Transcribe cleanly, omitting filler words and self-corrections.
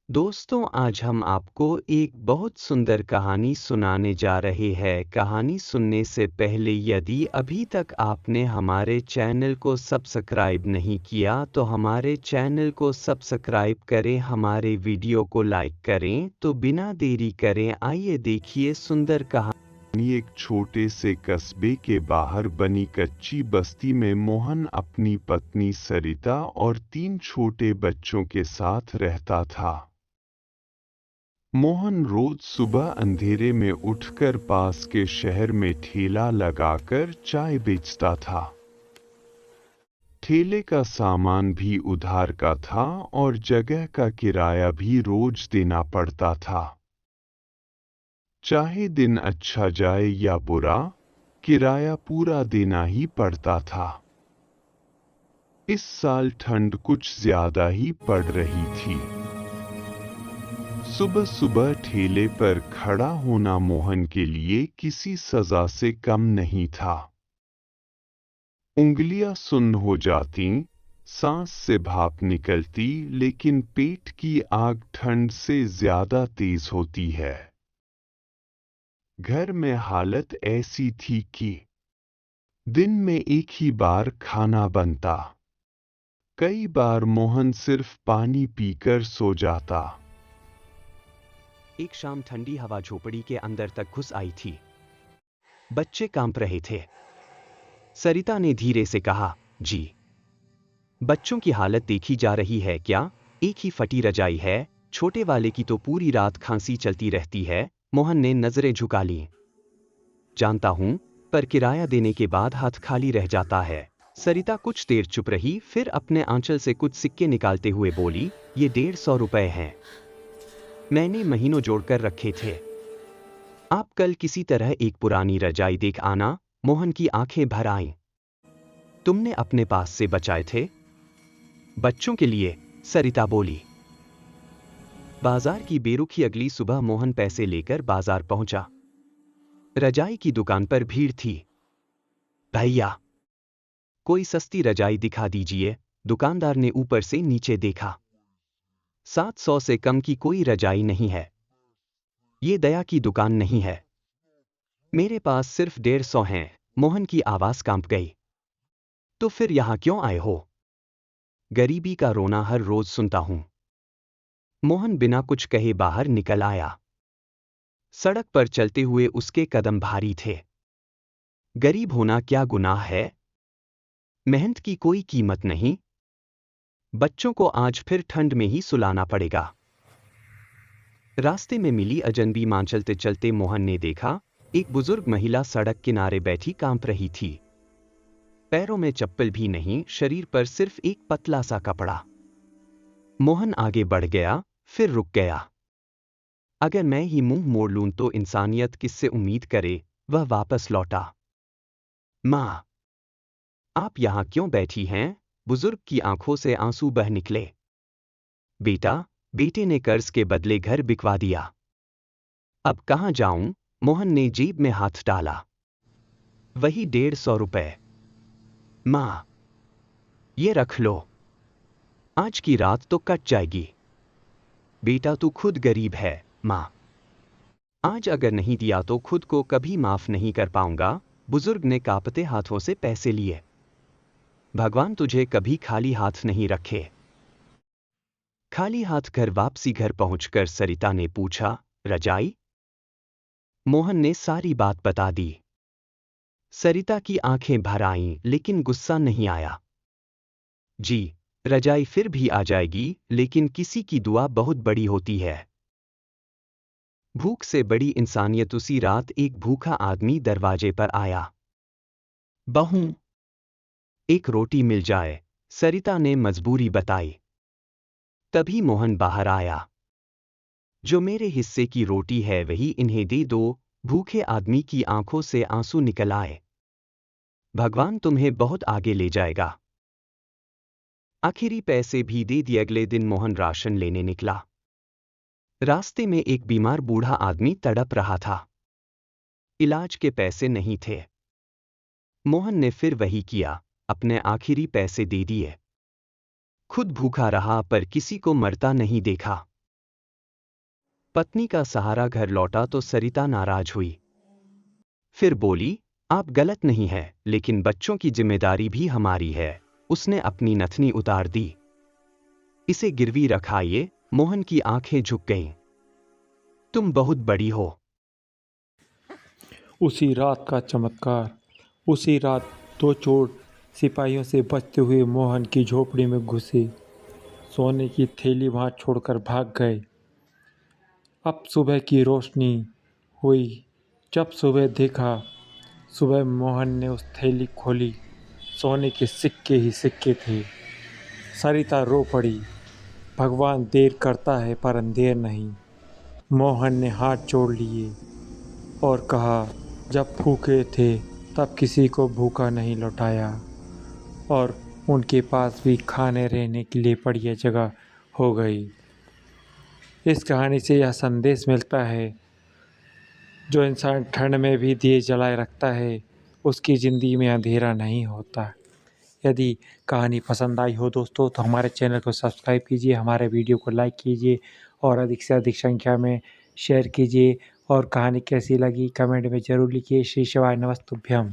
दोस्तों, आज हम आपको एक बहुत सुंदर कहानी सुनाने जा रहे हैं। कहानी सुनने से पहले यदि अभी तक आपने हमारे चैनल को सब्सक्राइब नहीं किया तो हमारे चैनल को सब्सक्राइब करें, हमारे वीडियो को लाइक करें। तो बिना देरी करें आइए देखिए सुंदर कहानी। एक छोटे से कस्बे के बाहर बनी कच्ची बस्ती में मोहन अपनी पत्नी सरिता और 3 छोटे बच्चों के साथ रहता था। मोहन रोज सुबह अंधेरे में उठकर पास के शहर में ठेला लगाकर चाय बेचता था। ठेले का सामान भी उधार का था और जगह का किराया भी रोज देना पड़ता था। चाहे दिन अच्छा जाए या बुरा, किराया पूरा देना ही पड़ता था। इस साल ठंड कुछ ज्यादा ही पड़ रही थी। सुबह सुबह ठेले पर खड़ा होना मोहन के लिए किसी सजा से कम नहीं था। उंगलियां सुन्न हो जाती, सांस से भाप निकलती, लेकिन पेट की आग ठंड से ज्यादा तेज होती है। घर में हालत ऐसी थी कि दिन में एक ही बार खाना बनता। कई बार मोहन सिर्फ पानी पीकर सो जाता। एक शाम ठंडी हवा झोपड़ी के अंदर तक घुस आई थी। बच्चे कांप रहे थे। सरिता ने धीरे से कहा, जी। बच्चों की हालत देखी जा रही है क्या? एक ही फटी रजाई है, छोटे वाले की तो पूरी रात खांसी चलती रहती है। मोहन ने नजरें झुका ली। जानता हूं, पर किराया देने के बाद हाथ खाली रह जाता है। सरिता कुछ देर चुप रही, फिर अपने आंचल से कुछ सिक्के निकालते हुए बोली, ये 150 रुपए हैं। मैंने महीनों जोड़कर रखे थे। आप कल किसी तरह एक पुरानी रजाई देख आना। मोहन की आंखें भर आईं। तुमने अपने पास से बचाए थे? बच्चों के लिए, सरिता बोली। बाजार की बेरुखी अगली सुबह मोहन पैसे लेकर बाजार पहुंचा। रजाई की दुकान पर भीड़ थी। भैया, कोई सस्ती रजाई दिखा दीजिए। दुकानदार ने ऊपर से नीचे देखा। 700 से कम की कोई रजाई नहीं है। ये दया की दुकान नहीं है। मेरे पास सिर्फ 150 हैं। मोहन की आवाज कांप गई। तो फिर यहां क्यों आए हो? गरीबी का रोना हर रोज सुनता हूं। मोहन बिना कुछ कहे बाहर निकल आया। सड़क पर चलते हुए उसके कदम भारी थे। गरीब होना क्या गुनाह है? मेहनत की कोई कीमत नहीं। बच्चों को आज फिर ठंड में ही सुलाना पड़ेगा। रास्ते में मिली अजनबी मां चलते चलते मोहन ने देखा, एक बुजुर्ग महिला सड़क किनारे बैठी कांप रही थी। पैरों में चप्पल भी नहीं, शरीर पर सिर्फ एक पतला सा कपड़ा। मोहन आगे बढ़ गया, फिर रुक गया। अगर मैं ही मुंह मोड़ लूं तो इंसानियत किससे उम्मीद करे? वह वापस लौटा। मां, आप यहां क्यों बैठी हैं? बुजुर्ग की आंखों से आंसू बह निकले। बेटा, बेटे ने कर्ज के बदले घर बिकवा दिया। अब कहां जाऊं? मोहन ने जेब में हाथ डाला। वही 150 रुपए। मां, ये रख लो। आज की रात तो कट जाएगी। बेटा, तू खुद गरीब है। मां, आज अगर नहीं दिया तो खुद को कभी माफ नहीं कर पाऊंगा। बुजुर्ग ने कांपते हाथों से पैसे लिए। भगवान तुझे कभी खाली हाथ नहीं रखे। खाली हाथ घर पहुंचकर सरिता ने पूछा, रजाई? मोहन ने सारी बात बता दी। सरिता की आंखें भर आईं, लेकिन गुस्सा नहीं आया। जी, रजाई फिर भी आ जाएगी, लेकिन किसी की दुआ बहुत बड़ी होती है। भूख से बड़ी इंसानियत। उसी रात एक भूखा आदमी दरवाजे पर आया। बहू, एक रोटी मिल जाए, सरिता ने मजबूरी बताई। तभी मोहन बाहर आया। जो मेरे हिस्से की रोटी है वही इन्हें दे दो। भूखे आदमी की आंखों से आंसू निकल आए। भगवान तुम्हें बहुत आगे ले जाएगा। आखिरी पैसे भी दे दिए। अगले दिन मोहन राशन लेने निकला। रास्ते में एक बीमार बूढ़ा आदमी तड़प रहा था। इलाज के पैसे नहीं थे। मोहन ने फिर वही किया, अपने आखिरी पैसे दे दिए। खुद भूखा रहा पर किसी को मरता नहीं देखा। पत्नी का सहारा घर लौटा तो सरिता नाराज हुई। फिर बोली, आप गलत नहीं है, लेकिन बच्चों की जिम्मेदारी भी हमारी है। उसने अपनी नथनी उतार दी। इसे गिरवी रखाइए। मोहन की आंखें झुक गईं। तुम बहुत बड़ी हो। उसी रात का चमत्कार। उसी रात दो चोर सिपाहियों से बचते हुए मोहन की झोपड़ी में घुसे, सोने की थैली वहां छोड़कर भाग गए। अब सुबह की रोशनी हुई। जब सुबह देखा, सुबह मोहन ने उस थैली खोली, सोने के सिक्के ही सिक्के थे। सरिता रो पड़ी। भगवान देर करता है पर अंधेर नहीं। मोहन ने हाथ जोड़ लिए और कहा, जब भूखे थे तब किसी को भूखा नहीं लौटाया, और उनके पास भी खाने रहने के लिए बढ़िया जगह हो गई। इस कहानी से यह संदेश मिलता है, जो इंसान ठंड में भी दिए जलाए रखता है, उसकी ज़िंदगी में अंधेरा नहीं होता। यदि कहानी पसंद आई हो दोस्तों, तो हमारे चैनल को सब्सक्राइब कीजिए, हमारे वीडियो को लाइक कीजिए और अधिक से अधिक संख्या में शेयर कीजिए। और कहानी कैसी लगी कमेंट में ज़रूर लिखिए। श्री शिवाय नमस्तुभ्यम।